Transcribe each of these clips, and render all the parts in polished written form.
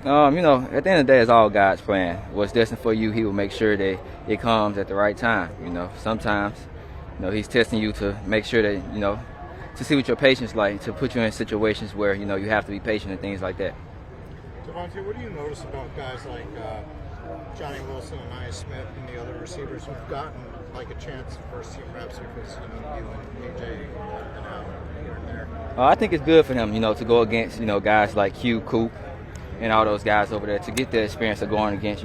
At the end of the day, it's all God's plan. What's destined for you, He will make sure that it comes at the right time. Sometimes, He's testing you to make sure that, to see what your patience like, to put you in situations where, you have to be patient and things like that. DeVonta, what do you notice about guys like Johnny Wilson and Nia Smith and the other receivers who've gotten like a chance at first team reps because you and Uche and out here and there? I think it's good for him, to go against, guys like Q, Coop, and all those guys over there to get the experience of going against,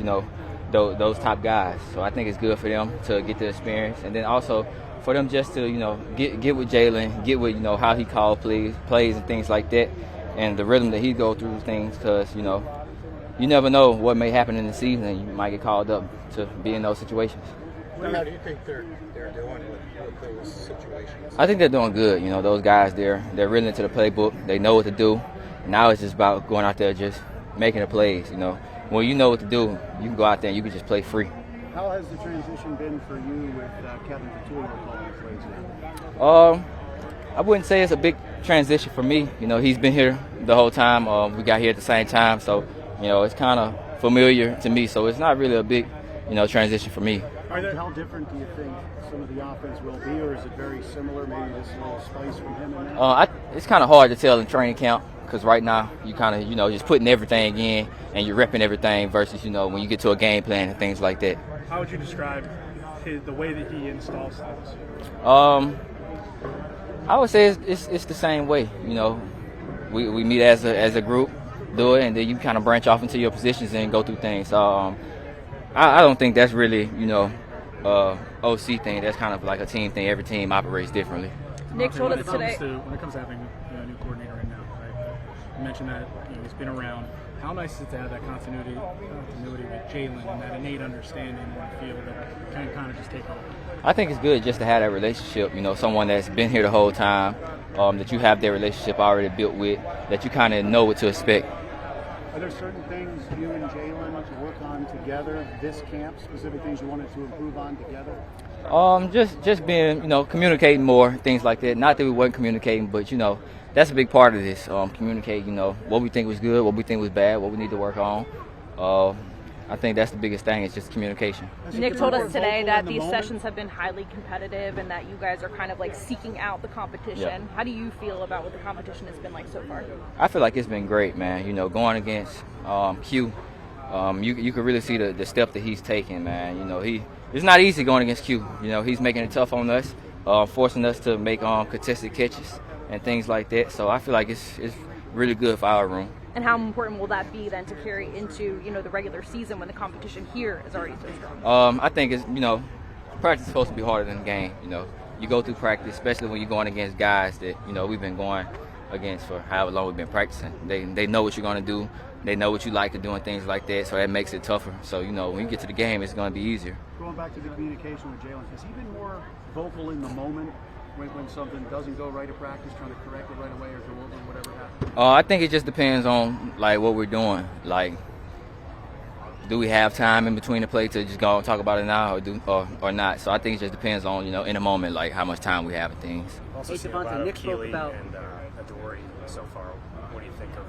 those top guys. So I think it's good for them to get the experience, and then also for them just to, get with Jalen, get with, how he called plays and things like that, and the rhythm that he go through things, because, you never know what may happen in the season, and you might get called up to be in those situations. How do you think they're doing with those situations? I think they're doing good. Those guys, they're really into the playbook. They know what to do. Now it's just about going out there just making the plays. When you know what to do, you can go out there and you can just play free. How has the transition been for you with Captain Couture calling the plays? I wouldn't say it's a big transition for me. He's been here the whole time. We got here at the same time, so it's kind of familiar to me. So it's not really a big, transition for me. How different do you think some of the offense will be, or is it very similar? Maybe just a little spice from him in there? It's kind of hard to tell in training camp, because right now you kind of, just putting everything in and you're repping everything versus, when you get to a game plan and things like that. How would you describe the way that he installs things? I would say it's the same way. We meet as a group, do it, and then you kind of branch off into your positions and go through things. I don't think that's really, OC thing. That's kind of like a team thing. Every team operates differently. Nick told us today. When it comes to having a new coordinator in now, right? You mentioned that he's been around. How nice is it to have that continuity with Jalen and that innate understanding on the field that can kind of just take over? I think it's good just to have that relationship. Someone that's been here the whole time, that you have their relationship already built with, that you kind of know what to expect. Are there certain things you and Jalen work on together this camp, specific things you wanted to improve on together? Just being, communicating more, things like that. Not that we weren't communicating, but, that's a big part of this. Communicate, what we think was good, what we think was bad, what we need to work on. I think that's the biggest thing, is just communication. Nick told us today that these sessions have been highly competitive and that you guys are kind of like seeking out the competition. Yeah. How do you feel about what the competition has been like so far? I feel like it's been great, man. Going against Q, you can really see the step that he's taking, man. It's not easy going against Q. He's making it tough on us, forcing us to make contested catches and things like that. So I feel like it's really good for our room. And how important will that be then to carry into, the regular season when the competition here is already so strong? I think it's, practice is supposed to be harder than the game. You go through practice, especially when you're going against guys that, we've been going against for however long we've been practicing. They know what you're going to do. They know what you like to do and things like that, so that makes it tougher. So, when you get to the game, it's going to be easier. Going back to the communication with Jalen, has he been more vocal in the moment when something doesn't go right at practice, trying to correct it right away or go over whatever happened? I think it just depends on, what we're doing. Do we have time in between the play to just go and talk about it now or not? So I think it just depends on, in the moment, how much time we have and things. Also, DeVonta, Nick spoke about and Adoree so far. What do you think of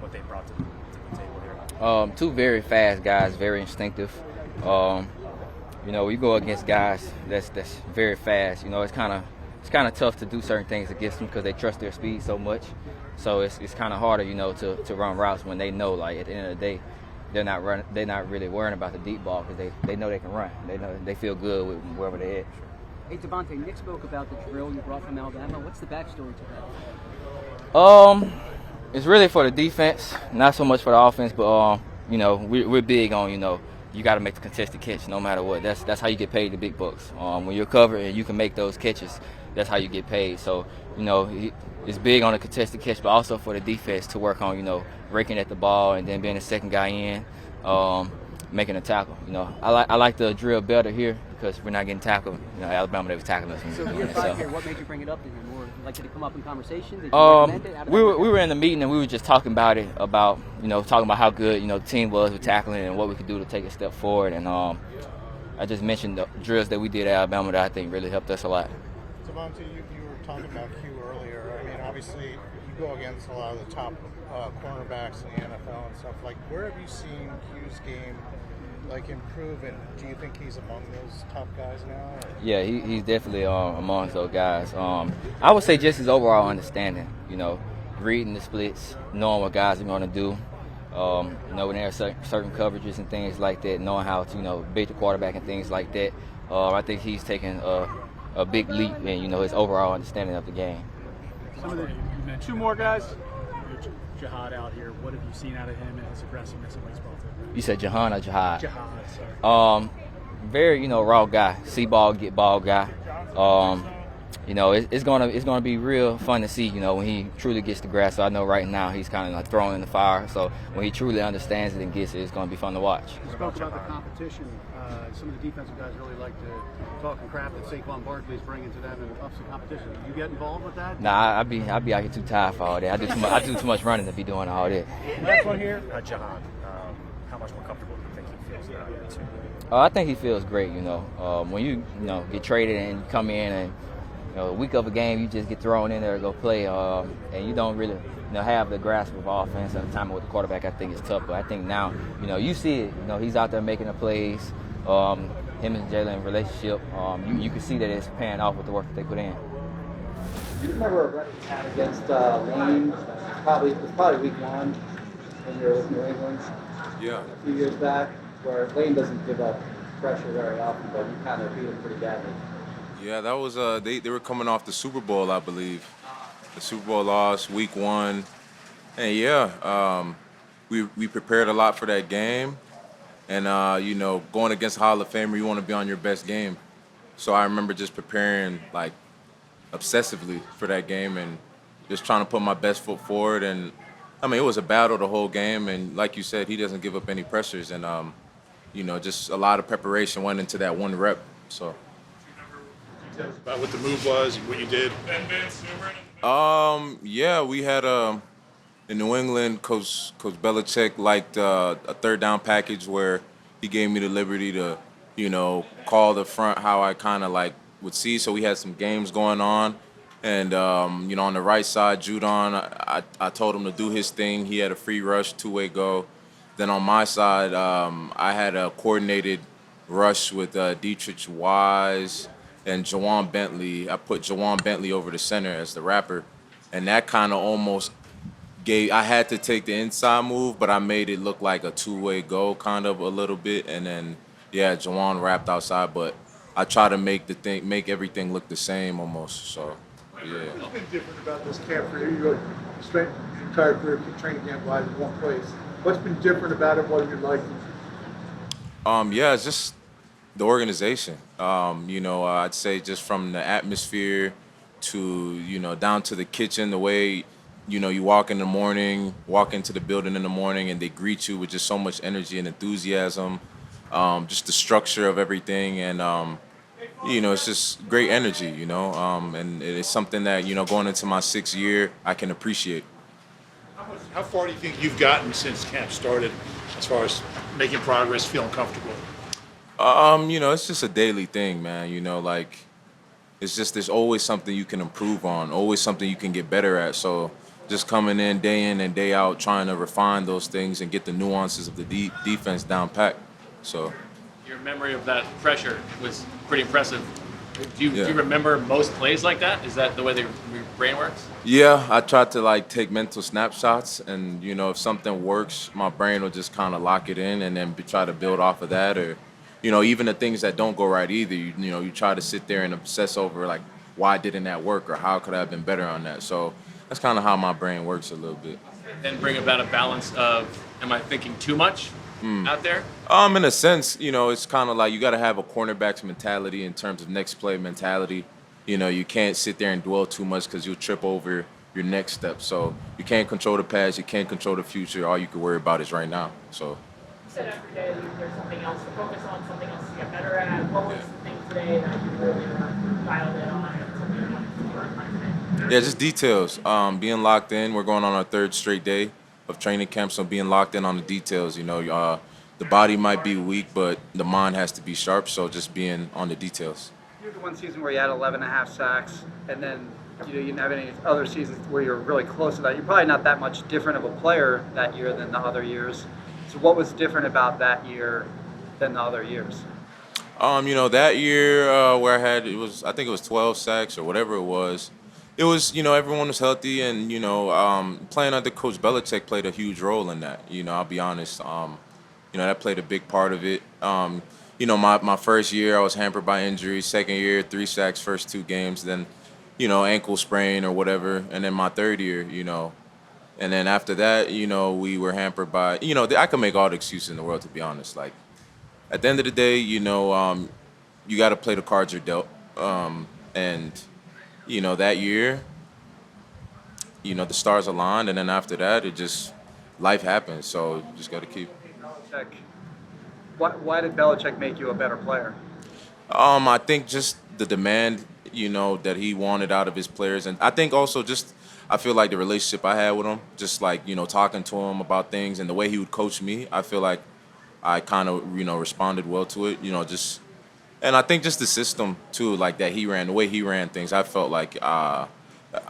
what they brought to the table here? Two very fast guys, very instinctive. We go against guys that's very fast. It's kind of tough to do certain things against them because they trust their speed so much. So it's kind of harder, to run routes when they know, at the end of the day, they're not really worrying about the deep ball because they know they can run. They feel good with wherever they're at. Hey, DeVonta, Nick spoke about the drill you brought from Alabama. What's the backstory to that? It's really for the defense, not so much for the offense. But we're big on you got to make the contested catch no matter what. That's how you get paid the big bucks. When you're covered and you can make those catches, that's how you get paid. So it's big on the contested catch, but also for the defense to work on raking at the ball and then being the second guy in, making a tackle. I like the drill better here because we're not getting tackled. Alabama, they was tackling us. So year 5 here, what made you bring it up to him? Or did it come up in conversation? Did you recommend it? We were in the meeting and we were just talking about it, talking about how good the team was with tackling and what we could do to take a step forward. And I just mentioned the drills that we did at Alabama that I think really helped us a lot. DeVonta, you were talking about Q earlier. I mean, obviously you go against a lot of the top cornerbacks in the NFL and stuff. Like, where have you seen Q's game like improve, and do you think he's among those top guys now? Or? Yeah, he's definitely amongst those guys. I would say just his overall understanding, reading the splits, knowing what guys are going to do, when there are certain coverages and things like that, knowing how to, beat the quarterback and things like that. I think he's taken a big leap in, his overall understanding of the game. Some of the, you mentioned two more guys. Jihad out here. What have you seen out of him and his aggressiveness and what he's brought to it? You said Jahan or Jihad? Jihad, sorry. Very, raw guy. See ball, get ball guy. It's gonna be real fun to see, when he truly gets the grass. So I know right now he's kind of like thrown in the fire. So when he truly understands it and gets it, it's gonna be fun to watch. You spoke about the competition. Some of the defensive guys really like to talk and crap that Saquon Barkley's bringing to them and ups the competition. You get involved with that? Nah, I'd be out here too tired for all that. I do too much running to be doing all that. Last one here, Jahan. How much more comfortable do you think he feels now? I think he feels great. When you get traded and you come in and a week of a game, you just get thrown in there to go play, and you don't really have the grasp of offense at the time with the quarterback. I think it's tough, but I think now you see it. He's out there making the plays. Him and Jalen relationship, you can see that it's paying off with the work that they put in. Do you remember a run you had against Lane? It was probably week one when you were with New England. Yeah. A few years back, where Lane doesn't give up pressure very often, but you kind of beat him pretty badly. Yeah, that was they were coming off the Super Bowl, I believe. The Super Bowl loss, week one. And yeah, we prepared a lot for that game. And, going against Hall of Famer, you want to be on your best game. So I remember just preparing, like, obsessively for that game and just trying to put my best foot forward. And, it was a battle the whole game. And like you said, he doesn't give up any pressures. And, just a lot of preparation went into that one rep. So. About what the move was and what you did? Yeah, we had in New England, Coach Belichick liked a third down package where he gave me the liberty to, call the front how I kind of would see. So we had some games going on. And, on the right side, Judon, I told him to do his thing. He had a free rush, two-way go. Then on my side, I had a coordinated rush with Dietrich Wise and Jawan Bentley. I put Jawan Bentley over the center as the wrapper. And that kind of almost I had to take the inside move, but I made it look like a two-way go kind of a little bit. And then, yeah, Jawan wrapped outside, but I try to make everything look the same almost. So, yeah. What's been different about this camp for you? You spent your entire career training camp-wise in one place. What's been different about it? What have you liked? Yeah, it's just the organization. I'd say just from the atmosphere to, down to the kitchen, the way, you walk in the morning, walk into the building in the morning, and they greet you with just so much energy and enthusiasm, just the structure of everything. And, it's just great energy, and it's something that, going into my 6th year, I can appreciate. How far do you think you've gotten since camp started as far as making progress, feeling comfortable? It's just a daily thing, man. It's just there's always something you can improve on, always something you can get better at. So just coming in and day out, trying to refine those things and get the nuances of the defense down pat. So your memory of that pressure was pretty impressive. Do you remember most plays like that? Is that the way your brain works? Yeah, I try to take mental snapshots, and if something works, my brain will just kind of lock it in and then try to build off of that. Or even the things that don't go right either, you try to sit there and obsess over why didn't that work or how could I have been better on that. So that's kind of how my brain works a little bit. And bring about a balance of, am I thinking too much out there? In a sense, it's kind of you got to have a cornerback's mentality in terms of next play mentality. You can't sit there and dwell too much because you'll trip over your next step. So you can't control the past, you can't control the future. All you can worry about is right now. So. You said every day there's something else to focus on, something else to get better at. What was the thing today that you really were dialed in on and something you wanted to work on today? Yeah, just details. Being locked in. We're going on our 3rd straight day of training camp, so being locked in on the details. The body might be weak, but the mind has to be sharp, so just being on the details. You had the one season where you had 11.5 sacks, and then you didn't have any other seasons where you're really close to that. You're probably not that much different of a player that year than the other years. So what was different about that year than the other years? That year where I think it was 12 sacks or whatever it was. It was, everyone was healthy, and playing under Coach Belichick played a huge role in that. I'll be honest. That played a big part of it. My first year I was hampered by injuries. Second year, 3 sacks, first 2 games. Then, ankle sprain or whatever. And then my third year, and then after that, we were hampered by, I could make all the excuses in the world, to be honest. Like, at the end of the day, you got to play the cards you're dealt. And that year, the stars aligned, and then after that, life happens. So you just got to keep. Belichick. Why did Belichick make you a better player? I think just the demand, that he wanted out of his players, and I think also I feel like the relationship I had with him, just like talking to him about things and the way he would coach me, I feel like I kind of responded well to it, and I think just the system too, like that the way he ran things, I felt like I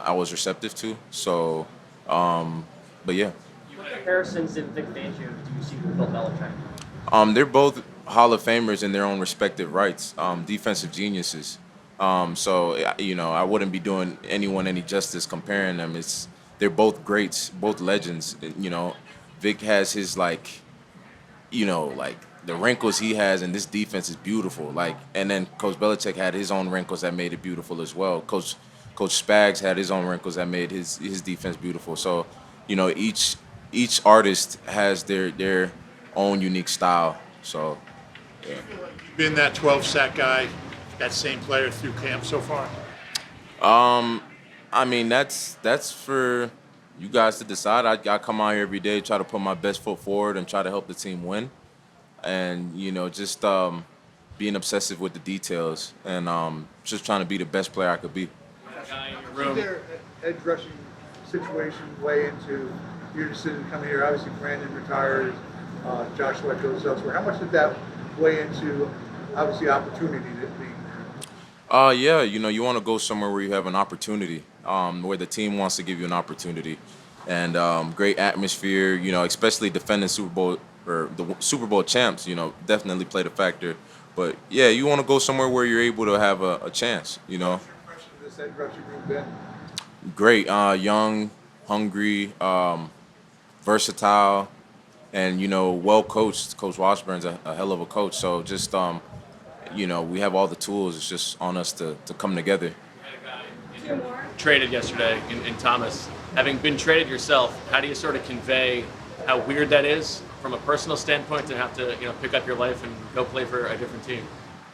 was receptive to. So, but yeah. What comparisons in Vic Fangio do you see with Bill Belichick? They're both Hall of Famers in their own respective rights, defensive geniuses. So I wouldn't be doing anyone any justice comparing them. They're both greats, both legends. Vic has his the wrinkles he has, and this defense is beautiful. And then Coach Belichick had his own wrinkles that made it beautiful as well. Coach Spags had his own wrinkles that made his defense beautiful. So, each artist has their own unique style. So, yeah. You've been that 12-sack guy, that same player through camp so far? I mean, that's for you guys to decide. I come out here every day, try to put my best foot forward and try to help the team win. And, just being obsessive with the details and just trying to be the best player I could be. Is there an edge rushing situation way into your decision to come here? Obviously, Brandon retires, Josh Sweat goes elsewhere. How much did that weigh into, obviously, opportunity that being there? Yeah, you want to go somewhere where you have an opportunity, where the team wants to give you an opportunity, and great atmosphere. Especially defending Super Bowl or the Super Bowl champs. Definitely played a factor. But yeah, you want to go somewhere where you're able to have a chance. What's your impression of this edge rushing group been? Great, young, hungry, versatile, and well coached. Coach Washburn's a hell of a coach. So just we have all the tools. It's just on us to come together. Traded yesterday in Thomas. Having been traded yourself, how do you sort of convey how weird that is from a personal standpoint to have to pick up your life and go play for a different team?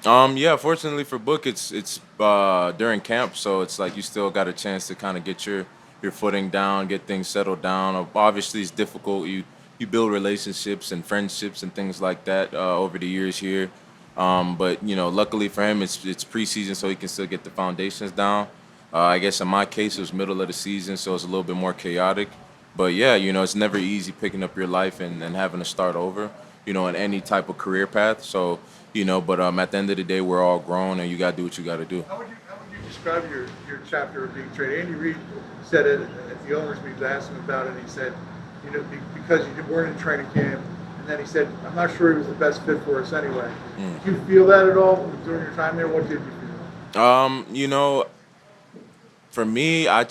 Yeah, fortunately for Book, it's during camp, so it's like you still got a chance to kind of get your footing down, get things settled down. Obviously, it's difficult. You build relationships and friendships and things like that over the years here. But luckily for him, it's preseason, so he can still get the foundations down. I guess in my case, it was middle of the season, so it's a little bit more chaotic. But yeah, it's never easy picking up your life and having to start over, in any type of career path. So, but at the end of the day, we're all grown, and you got to do what you got to do. How would you describe your chapter of being traded? Andy Reid said it at the owners' meeting. I asked him about it. He said, because you weren't in training camp, and then he said, I'm not sure he was the best fit for us anyway. Did you feel that at all during your time there? What did you feel? For me, I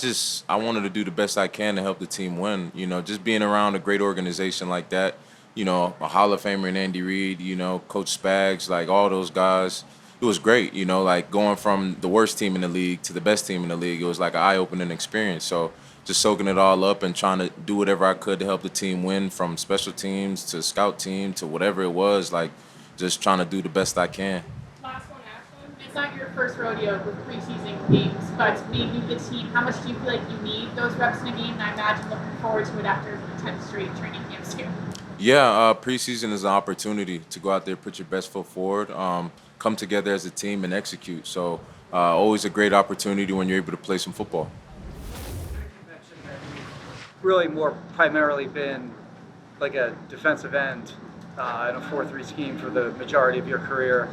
wanted to do the best I can to help the team win. Just being around a great organization like that, a Hall of Famer in Andy Reid, Coach Spags, like all those guys, it was great. Going from the worst team in the league to the best team in the league, it was like an eye-opening experience. So just soaking it all up and trying to do whatever I could to help the team win, from special teams to scout team to whatever it was, just trying to do the best I can. Last one, Ashlyn. It's not your first rodeo with preseason games, but maybe the team, how much do you feel like you need those reps in a game? And I imagine looking forward to it after 10 straight training camps here. Yeah, preseason is an opportunity to go out there, put your best foot forward, come together as a team and execute. So always a great opportunity when you're able to play some football. Really more primarily been like a defensive end in a 4-3 scheme for the majority of your career.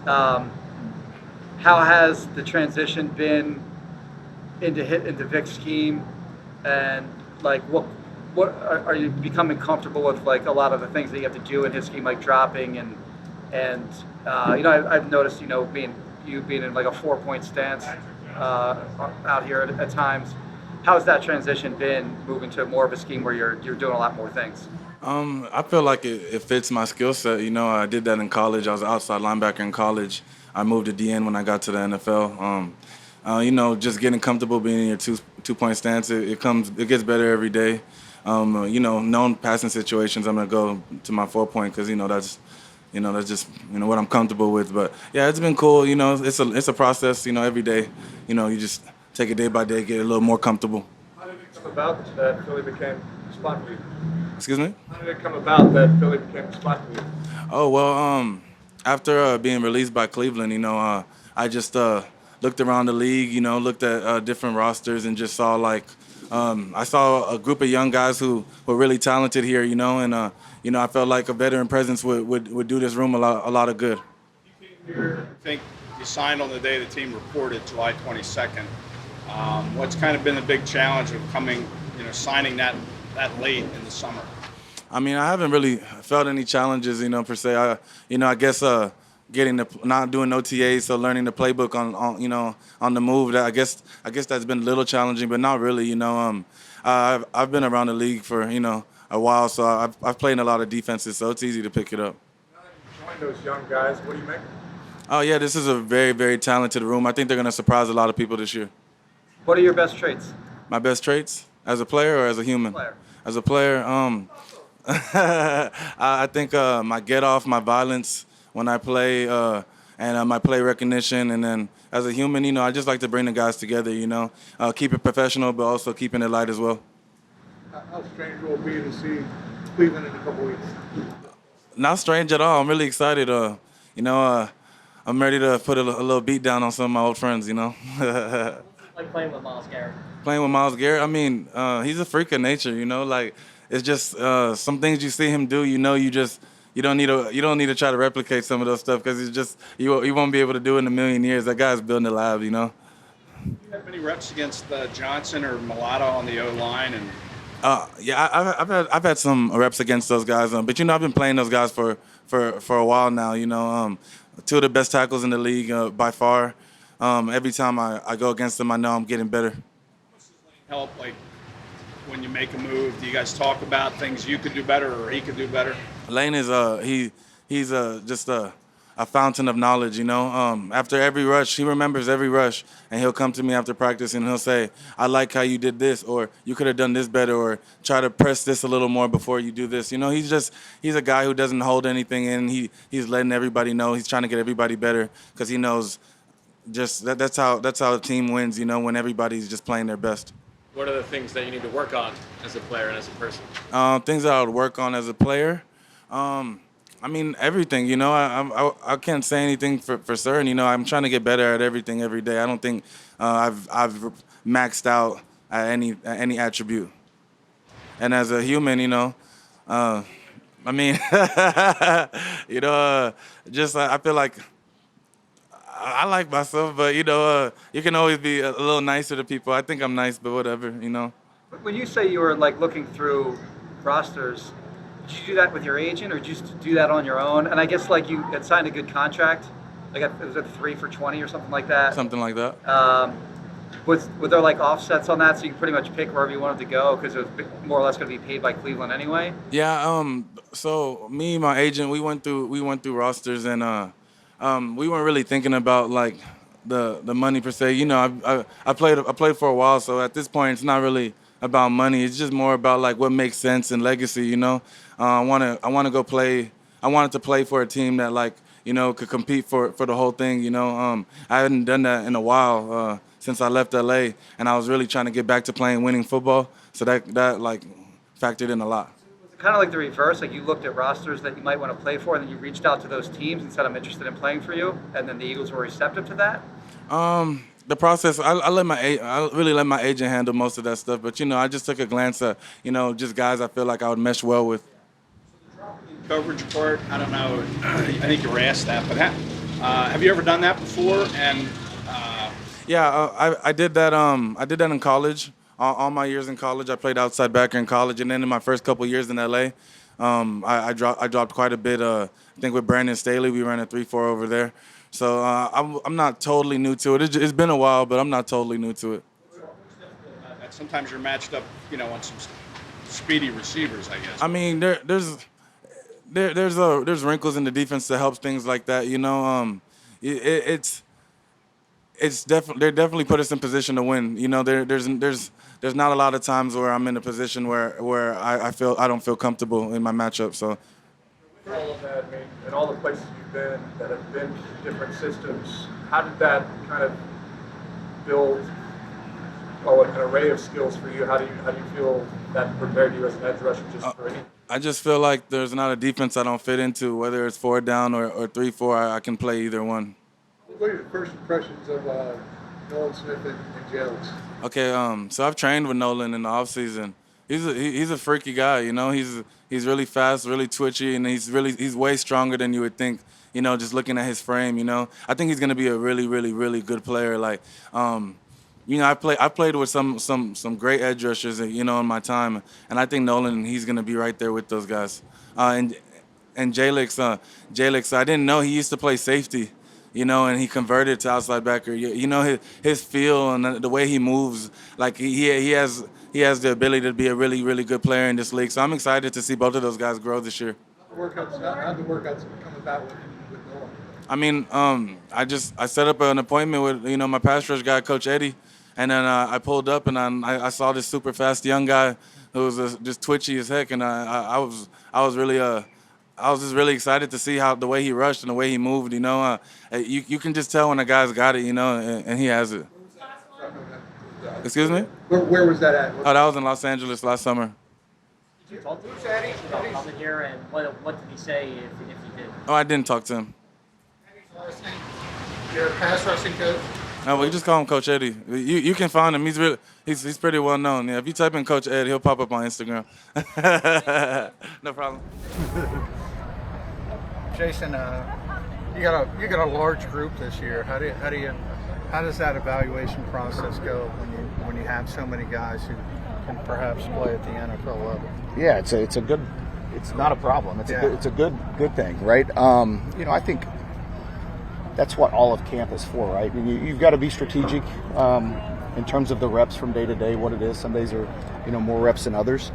How has the transition been into Vic's scheme, and like what are you becoming comfortable with, like a lot of the things that you have to do in his scheme, like dropping and I've noticed being in like a 4-point stance out here at times. How has that transition been, moving to more of a scheme where you're doing a lot more things? I feel like it fits my skill set. I did that in college. I was an outside linebacker in college. I moved to DN when I got to the NFL. Just getting comfortable being in your two-point stance, it gets better every day. Known passing situations, I'm gonna go to my 4-point because that's just what I'm comfortable with. But yeah, it's been cool. It's a process. Every day, you just take it day by day, get a little more comfortable. How did it come about that Philly became a spot for you? Excuse me? How did it come about that Philly became a spot for you? Oh, well, after being released by Cleveland, I just looked around the league, looked at different rosters and just saw I saw a group of young guys who were really talented here, and I felt like a veteran presence would do this room a lot of good. I think you signed on the day the team reported, July 22nd. What's kind of been the big challenge of signing that late in the summer? I mean, I haven't really felt any challenges, per se. I guess not doing OTAs, so learning the playbook on the move. I guess that's been a little challenging, but not really. I've been around the league for a while, so I've played in a lot of defenses, so it's easy to pick it up. Join those young guys. What do you make? Oh yeah, this is a very, very talented room. I think they're gonna surprise a lot of people this year. What are your best traits? My best traits as a player or as a human? Player. As a player, I think my get off, my violence when I play, and my play recognition, and then as a human, I just like to bring the guys together. Keep it professional, but also keeping it light as well. How strange will it be to see Cleveland in a couple weeks? Not strange at all. I'm really excited. I'm ready to put a little beat down on some of my old friends. Like playing with Myles Garrett. Playing with Myles Garrett, I mean, he's a freak of nature. It's just some things you see him do. You don't need to try to replicate some of those stuff because it's just you won't be able to do it in a million years. That guy's building a lab. Do you have any reps against Johnson or Mulatto on the O line? And yeah, I've had some reps against those guys, but I've been playing those guys for a while now. Two of the best tackles in the league by far. Every time I go against them, I know I'm getting better. Help, like when you make a move, do you guys talk about things you could do better or he could do better? Lane is he's just a fountain of knowledge. After every rush, he remembers every rush, and he'll come to me after practice and he'll say, "I like how you did this," or "You could have done this better," or "Try to press this a little more before you do this." He's a guy who doesn't hold anything in. He's letting everybody know. He's trying to get everybody better because he knows just that's how the team wins. When everybody's just playing their best. What are the things that you need to work on as a player and as a person? Things that I would work on as a player. I mean, everything. I can't say anything for certain. I'm trying to get better at everything every day. I don't think I've maxed out at any attribute. And as a human, I mean, I feel like I like myself, but you can always be a little nicer to people. I think I'm nice, but whatever. When you say you were looking through rosters, did you do that with your agent, or did you just do that on your own? And I guess you had signed a good contract, it was at 3 for $20 or something like that. Something like that. Were there offsets on that, so you could pretty much pick wherever you wanted to go because it was more or less going to be paid by Cleveland anyway? Yeah. So me and my agent, we went through rosters, and we weren't really thinking about the money per se. I played for a while, so at this point it's not really about money. It's just more about what makes sense and legacy. I want to go play. I wanted to play for a team that could compete for the whole thing. I hadn't done that in a while since I left LA, and I was really trying to get back to playing winning football. So that factored in a lot. Kind of like the reverse, you looked at rosters that you might want to play for, and then you reached out to those teams and said, "I'm interested in playing for you," and then the Eagles were receptive to that. The process, I really let my agent handle most of that stuff, but I just took a glance at just guys I feel like I would mesh well with. Coverage part, I don't know. I think you were asked that, but have you ever done that before? And Yeah, I did that. I did that in college. All my years in college, I played outside backer in college, and then in my first couple years in LA, I dropped quite a bit. I think with Brandon Staley, we ran a 3-4 over there. So I'm not totally new to it. It's been a while, but I'm not totally new to it. Sometimes you're matched up, on some speedy receivers, I guess. I mean, there's wrinkles in the defense that helps things like that. It's definitely they definitely put us in position to win. There's not a lot of times where I'm in a position where I don't feel comfortable in my matchup. So. All of that, and all the places you've been that have been different systems, how did that kind of build an array of skills for you? How do you feel that prepared you as an edge rusher just for anything? I just feel like there's not a defense I don't fit into, whether it's 4 down or 3-4. I can play either one. What are your first impressions of Nolan Smith and Jalyx? Okay, so I've trained with Nolan in the offseason. He's a freaky guy, He's really fast, really twitchy, and he's way stronger than you would think, just looking at his frame, I think he's going to be a really, really, really good player. Like, I played with some great edge rushers, in my time, and I think Nolan, he's going to be right there with those guys. And Jalyx, I didn't know he used to play safety. And he converted to outside backer. His feel and the way he moves, like he has the ability to be a really, really good player in this league. So I'm excited to see both of those guys grow this year. How the workouts come about with Nolan? I mean, I set up an appointment with my pass rush guy, Coach Eddie, and then I pulled up and I saw this super fast young guy who was just twitchy as heck, and I was just really excited to see the way he rushed and the way he moved. You can just tell when a guy's got it, and he has it. Excuse me? Where was that at? Oh, that was in Los Angeles last summer. Did you talk to Uche about coming here, and what did he say if he did? Oh, I didn't talk to him. You're a pass rushing coach? No, we just call him Coach Eddie. You can find him. He's pretty well known. Yeah, if you type in Coach Ed, he'll pop up on Instagram. No problem. Jason, you got a large group this year. How does that evaluation process go when you have so many guys who can perhaps play at the NFL level? Yeah, it's not a problem. It's a good thing, right? I think that's what all of camp is for, right? You've got to be strategic in terms of the reps from day to day, what it is. Some days are, more reps than others.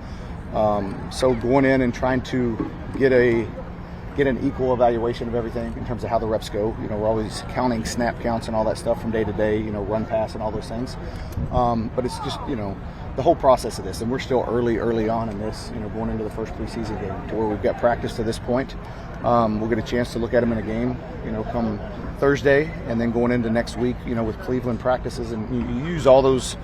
So going in and trying to get an equal evaluation of everything in terms of how the reps go. We're always counting snap counts and all that stuff from day to day, run pass and all those things. But it's just, the whole process of this, and we're still early on in this, going into the first preseason game to where we've got practice to this point. We'll get a chance to look at them in a game, come Thursday, and then going into next week, with Cleveland practices, and you use all those,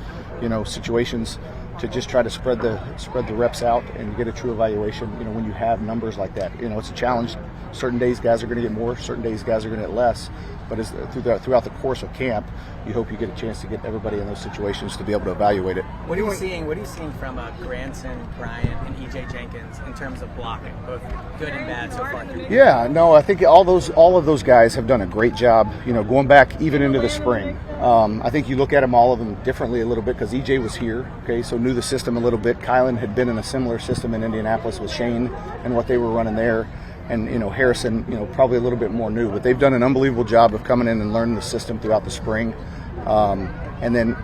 situations to just try to spread the reps out and get a true evaluation. When you have numbers like that, it's a challenge. Certain days guys are going to get more, certain days guys are going to get less. But as throughout the course of camp, you hope you get a chance to get everybody in those situations to be able to evaluate it. What are you seeing from Granson, Bryant, and EJ Jenkins in terms of blocking, both good and bad so far? Yeah, no, I think all of those guys have done a great job. Going back even into the spring. I think you look at all of them differently a little bit because EJ was here, okay, so knew the system a little bit. Kylan had been in a similar system in Indianapolis with Shane and what they were running there. And, Harrison, probably a little bit more new. But they've done an unbelievable job of coming in and learning the system throughout the spring. And then,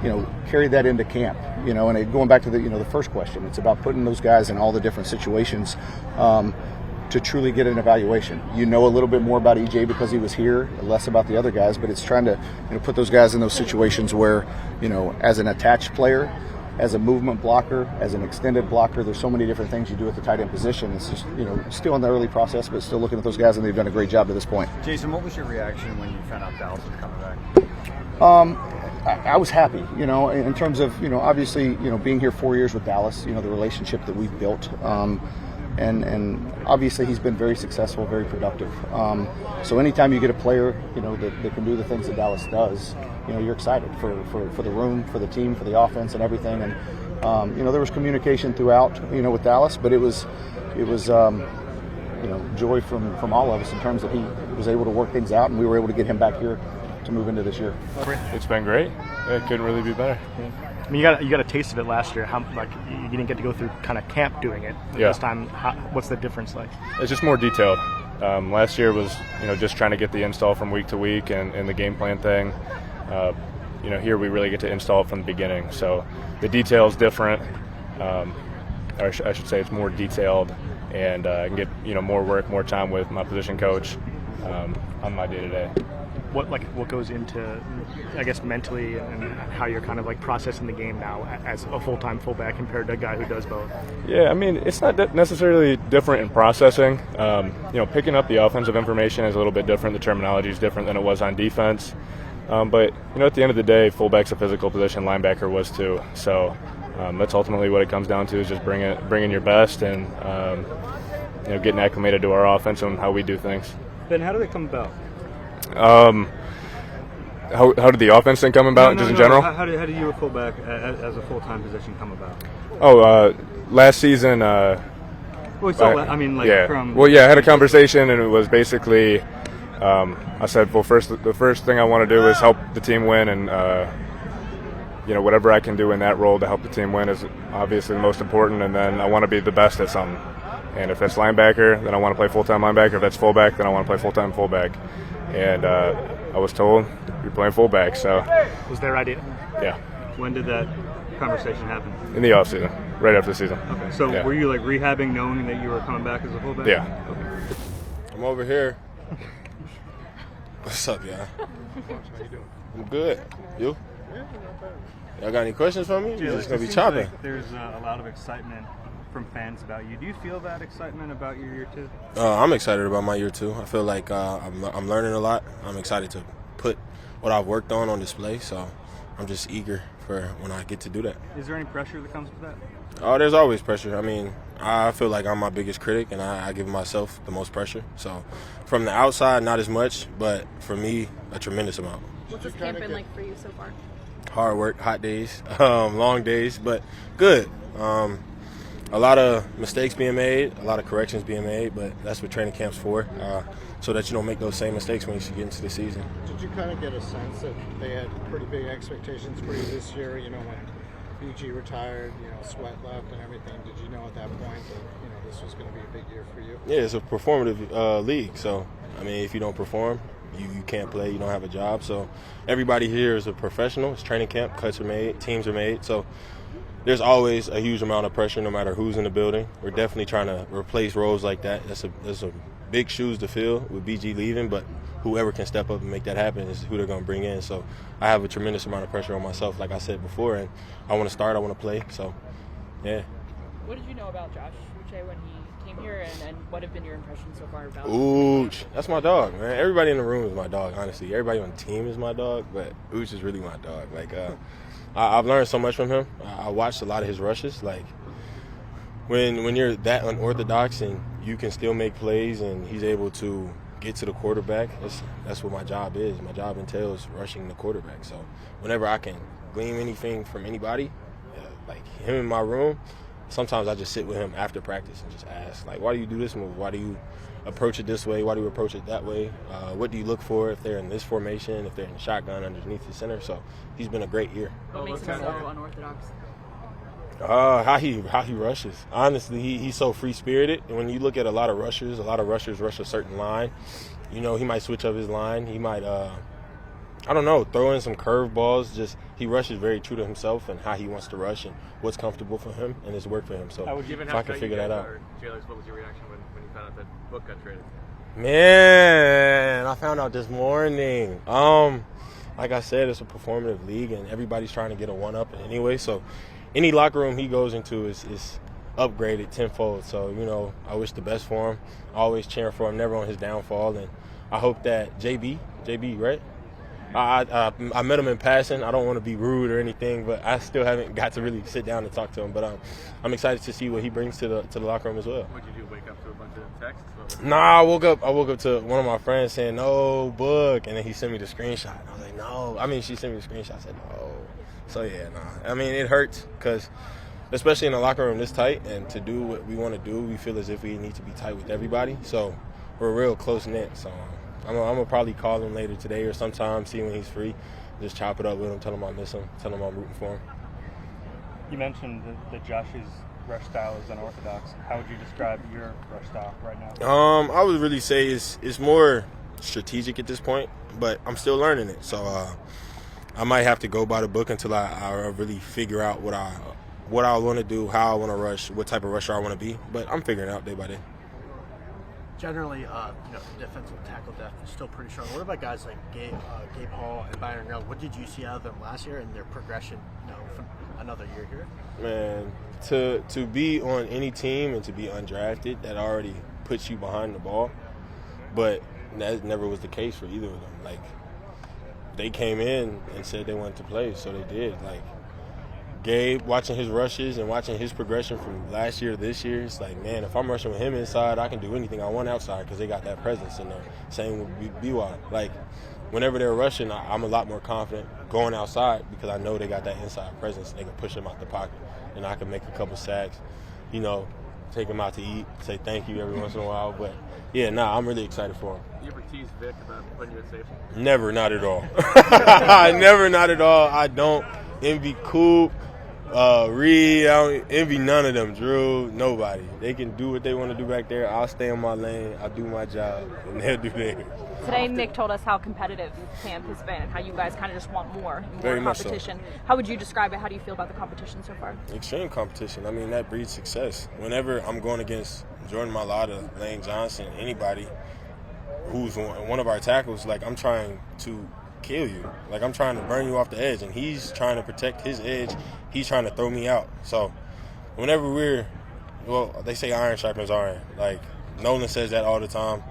carry that into camp. And going back to the first question, it's about putting those guys in all the different situations to truly get an evaluation. A little bit more about EJ because he was here, less about the other guys. But it's trying to put those guys in those situations where, as an attached player, as a movement blocker, as an extended blocker, there's so many different things you do at the tight end position. It's just, still in the early process, but still looking at those guys, and they've done a great job to this point. Jason, what was your reaction when you found out Dallas was coming back? I was happy, in terms of, obviously, being here 4 years with Dallas, the relationship that we've built. And obviously he's been very successful, very productive. So anytime you get a player, that can do the things that Dallas does, you're excited for the room, for the team, for the offense and everything. And, there was communication throughout, with Dallas, but it was joy from all of us in terms that he was able to work things out, and we were able to get him back here to move into this year? It's been great. It couldn't really be better. Yeah. I mean, you got a taste of it last year. How you didn't get to go through kind of camp doing it. Yeah. This time, what's the difference like? It's just more detailed. Last year was just trying to get the install from week to week and the game plan thing. Here we really get to install it from the beginning. So the detail is different. I should say it's more detailed, and I can get more work, more time with my position coach on my day-to-day. What goes into, I guess, mentally and how you're kind of like processing the game now as a full-time fullback compared to a guy who does both? Yeah, I mean, it's not necessarily different in processing. Picking up the offensive information is a little bit different. The terminology is different than it was on defense. But at the end of the day, fullback's a physical position. Linebacker was too. So that's ultimately what it comes down to, is just bringing your best and getting acclimated to our offense and how we do things. Ben, how did it come about? How did the offense thing come about, just in general? How did you, a fullback, as a full-time position, come about? Last season. Yeah. I had a conversation, and it was basically, I said, well, the first thing I want to do is help the team win, and whatever I can do in that role to help the team win is obviously the most important, and then I want to be the best at something. And if that's linebacker, then I want to play full-time linebacker. If that's fullback, then I want to play full-time fullback. And I was told, you're playing fullback, so. Was their idea? Yeah. When did that conversation happen? In the offseason, right after the season. Okay. So were you rehabbing knowing that you were coming back as a fullback? Yeah. Okay. I'm over here. What's up, y'all? I'm good. You? Y'all got any questions for me? You're just going to be chopping. Like there's a lot of excitement from fans about you. Do you feel that excitement about your year two? I'm excited about my year two. I feel like I'm learning a lot. I'm excited to put what I've worked on display, so I'm just eager for when I get to do that. Is there any pressure that comes with that? Oh, there's always pressure. I mean, I feel like I'm my biggest critic, and I give myself the most pressure. So from the outside, not as much, but for me, a tremendous amount. What's this camp been like for you so far? Hard work, hot days, long days, but good. A lot of mistakes being made, a lot of corrections being made, but that's what training camp's for, so that you don't make those same mistakes when you get into the season. Did you kind of get a sense that they had pretty big expectations for you this year? When BG retired, Sweat left and everything. Did you know at that point that this was going to be a big year for you? Yeah, it's a performative league, so I mean, if you don't perform, you can't play, you don't have a job. So everybody here is a professional. It's training camp, cuts are made, teams are made. So there's always a huge amount of pressure no matter who's in the building. We're definitely trying to replace roles like that. That's a big shoes to fill with BG leaving, but whoever can step up and make that happen is who they're going to bring in. So I have a tremendous amount of pressure on myself, like I said before, and I want to start, I want to play. So, yeah. What did you know about Josh Uche when he came here, and what have been your impressions so far about him? Uche, that's my dog, man. Everybody in the room is my dog, honestly. Everybody on the team is my dog, but Uche is really my dog. I've learned so much from him. I watched a lot of his rushes. When you're that unorthodox and you can still make plays and he's able to get to the quarterback, that's what my job is. My job entails rushing the quarterback. So whenever I can glean anything from anybody, like him in my room, sometimes I just sit with him after practice and just ask, why do you do this move? Why do you approach it this way? Why do you approach it that way? What do you look for if they're in this formation, if they're in the shotgun underneath the center? So he's been a great year. What makes him so unorthodox? How he rushes. Honestly, he's so free-spirited. And when you look at a lot of rushers rush a certain line. He might switch up his line. He might, throw in some curve balls. Just he rushes very true to himself and how he wants to rush and what's comfortable for him and it's worked for him. So if I can figure that out. Jalyx, what was your reaction when you found out that book got traded? Man, I found out this morning. Like I said, it's a performative league and everybody's trying to get a one-up anyway. So any locker room he goes into is upgraded tenfold. So, I wish the best for him. I always cheering for him, never on his downfall. And I hope that JB, right? I met him in passing. I don't want to be rude or anything, but I still haven't got to really sit down and talk to him. But I'm excited to see what he brings to the locker room as well. What did you do, wake up to a bunch of texts? Nah, I woke up to one of my friends saying, no, book. And then he sent me the screenshot. And I was like, no. She sent me the screenshot. I said, no. So, yeah, nah. It hurts because especially in the locker room this tight and to do what we want to do, we feel as if we need to be tight with everybody. So we're real close-knit. So I'm gonna probably call him later today or sometime, see when he's free, just chop it up with him, tell him I miss him, tell him I'm rooting for him. You mentioned that Josh's rush style is unorthodox. How would you describe your rush style right now? I would really say it's more strategic at this point, but I'm still learning it. So I might have to go by the book until I really figure out what I want to do, how I want to rush, what type of rusher I want to be. But I'm figuring it out day by day. Generally, defensive tackle depth is still pretty strong. What about guys like Gabe Hall and Byron Rell? What did you see out of them last year and their progression, for another year here? Man, to be on any team and to be undrafted, that already puts you behind the ball. But that never was the case for either of them. Like, they came in and said they wanted to play, so they did. Like, Gabe, watching his rushes and watching his progression from last year to this year, it's like, man, if I'm rushing with him inside, I can do anything I want outside because they got that presence in there. Same with BY. Like, whenever they're rushing, I'm a lot more confident going outside because I know they got that inside presence. They can push him out the pocket, and I can make a couple sacks, take him out to eat, say thank you every once in a while. But, yeah, I'm really excited for him. You ever tease Vic about putting you at safety? Never, not at all. Never, not at all. I don't envy Coop, Reed. I don't envy none of them. Drew, nobody. They can do what they want to do back there. I'll stay in my lane. I'll do my job, and they'll do theirs. Today, Nick told us how competitive camp has been and how you guys kind of just want more Very much competition. so. How would you describe it? How do you feel about the competition so far? Extreme competition. I mean, that breeds success. Whenever I'm going against Jordan Mailata, Lane Johnson, anybody who's one of our tackles, like, I'm trying to kill you. Like, I'm trying to burn you off the edge, and he's trying to protect his edge. He's trying to throw me out. So whenever they say iron sharpens iron. Like, Nolan says that all the time.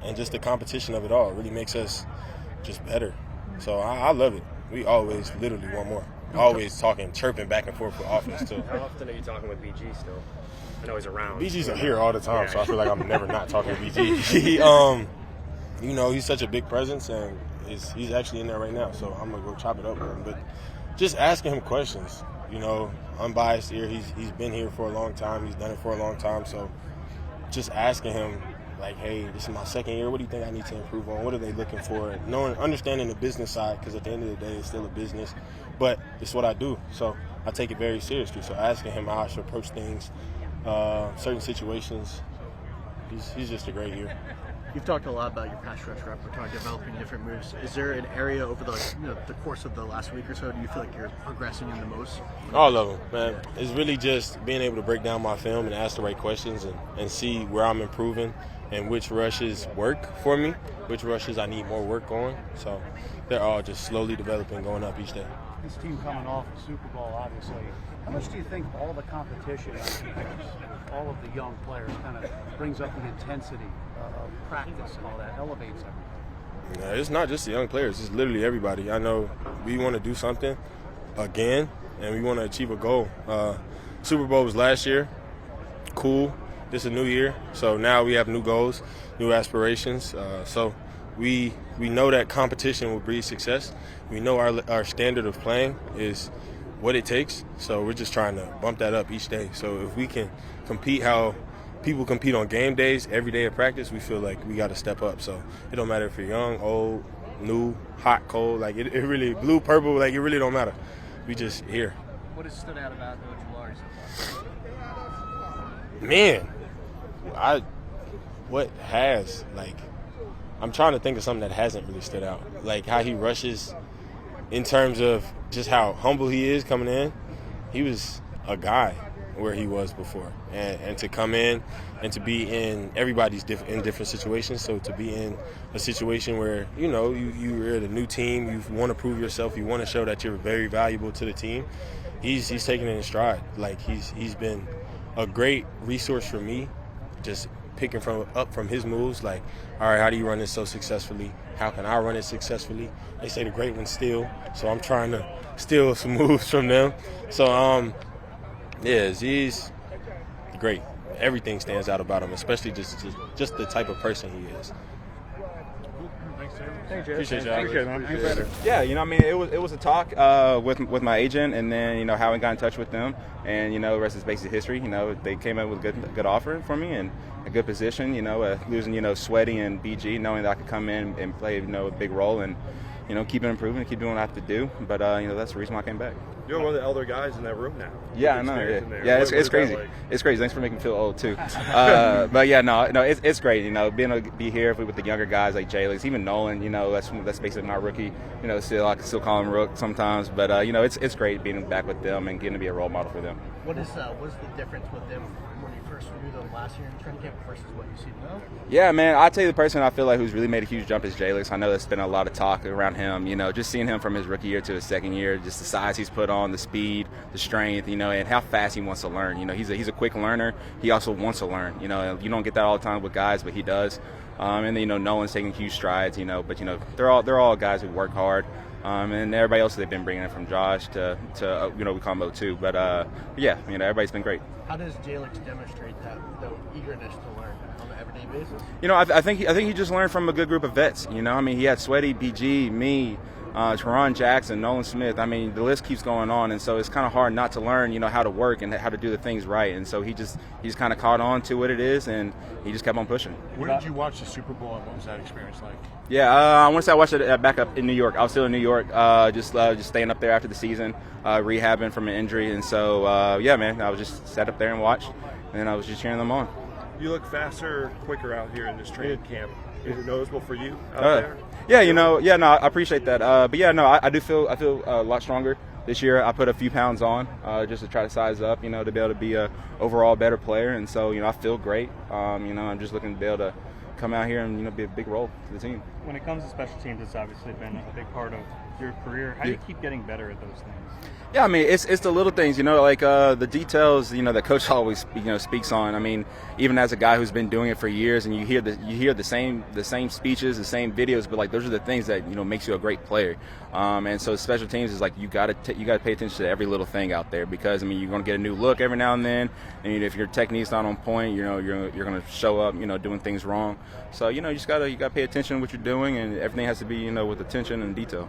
And just the competition of it all really makes us just better. So I love it. We always literally want more. Always talking, chirping back and forth for offense, too. How often are you talking with BG still? I know he's around. BG's here all the time, so I feel like I'm never not talking to BG. He's such a big presence, and he's actually in there right now, so I'm going to go chop it up with him. But just asking him questions, unbiased here. He's been here for a long time. He's done it for a long time, so just asking him, like, hey, this is my second year. What do you think I need to improve on? What are they looking for? Understanding the business side, because at the end of the day, it's still a business. But it's what I do, so I take it very seriously. So asking him how I should approach things, certain situations, he's just a great year. You've talked a lot about your pass rush repertoire, developing different moves. Is there an area over the course of the last week or so, do you feel like you're progressing in the most? All of them, man. It's really just being able to break down my film and ask the right questions and see where I'm improving and which rushes work for me, which rushes I need more work on. So they're all just slowly developing, going up each day. This team coming off the Super Bowl, obviously. How much do you think all the competition, all of the young players, kind of brings up the intensity of practice and all that, elevates everything? Yeah, it's not just the young players. It's literally everybody. I know we want to do something again, and we want to achieve a goal. Super Bowl was last year. Cool. This is a new year. So now we have new goals, new aspirations. So we know that competition will breed success. We know our standard of playing is what it takes. So we're just trying to bump that up each day. So if we can compete how people compete on game days, every day of practice, we feel like we got to step up. So it don't matter if you're young, old, new, hot, cold. Like, it really, blue, purple, like, it really don't matter. We just here. What has stood out about Ojulari so far? Man, I'm trying to think of something that hasn't really stood out. Like, how he rushes in terms of just how humble he is coming in. He was a guy where he was before. And to come in and to be in everybody's in different situations. So to be in a situation where, you're at a new team, you want to prove yourself, you want to show that you're very valuable to the team, he's taking it in stride. Like, he's been a great resource for me, just picking up from his moves. Like, all right, how do you run this so successfully? How can I run it successfully? They say the great ones steal, so I'm trying to steal some moves from them. So, he's great. Everything stands out about him, especially just the type of person he is. Thank you, Appreciate you. Appreciate it, man. Thanks, better. Yeah, you know, I mean, it was a talk with my agent, and then you know how I got in touch with them, and you know, the rest is basically history. You know, they came up with a good offer for me and a good position. You know, losing Sweaty and BG, knowing that I could come in and play a big role and keep improving and keep doing what I have to do. But that's the reason why I came back. You're one of the elder guys in that room now. Yeah, I know. Yeah, it's crazy. Like? It's crazy. Thanks for making me feel old too. But yeah, no, it's great. Being able to be here with the younger guys like Jalyx, even Nolan. That's basically my rookie. Still I can still call him Rook sometimes. But it's great being back with them and getting to be a role model for them. What is the difference with them when you first knew them last year in training camp versus what you see now? Yeah, man, I'll tell you the person I feel like who's really made a huge jump is Jalyx. I know there's been a lot of talk around him. Just seeing him from his rookie year to his second year, just the size he's put on, the speed, the strength, and how fast he wants to learn. He's a quick learner. He also wants to learn. You don't get that all the time with guys, but he does. And then Nolan's taking huge strides. But they're all guys who work hard. And everybody else they've been bringing in from Josh to we call him O2. But yeah, everybody's been great. How does Jalyx demonstrate the eagerness to learn on an everyday basis? I think he just learned from a good group of vets. He had Sweaty, BG, me, Teron Jackson, Nolan Smith. The list keeps going on, and so it's kind of hard not to learn, how to work and how to do the things right. And so he just kind of caught on to what it is, and he just kept on pushing. Where did you watch the Super Bowl, and what was that experience like? Yeah, I want to say I watched it back up in New York. I was still in New York, just staying up there after the season, rehabbing from an injury, and so yeah, man, I was just sat up there and watched, and I was just cheering them on. You look faster, quicker out here in this training camp. Is it noticeable for you out there? Yeah, I appreciate that. But yeah, no, I feel a lot stronger this year. I put a few pounds on just to try to size up, to be able to be a overall better player. And so, I feel great. I'm just looking to be able to come out here and be a big role for the team. When it comes to special teams, it's obviously been a big part of your career. How do you keep getting better at those things? Yeah, it's the little things, like the details, that coach always speaks on. Even as a guy who's been doing it for years, and you hear the same speeches, the same videos, but those are the things that makes you a great player. And so special teams is you got to pay attention to every little thing out there, because you're going to get a new look every now and then, and if your technique's not on point, you're going to show up doing things wrong. So you just got to pay attention to what you're doing, and everything has to be with attention and detail.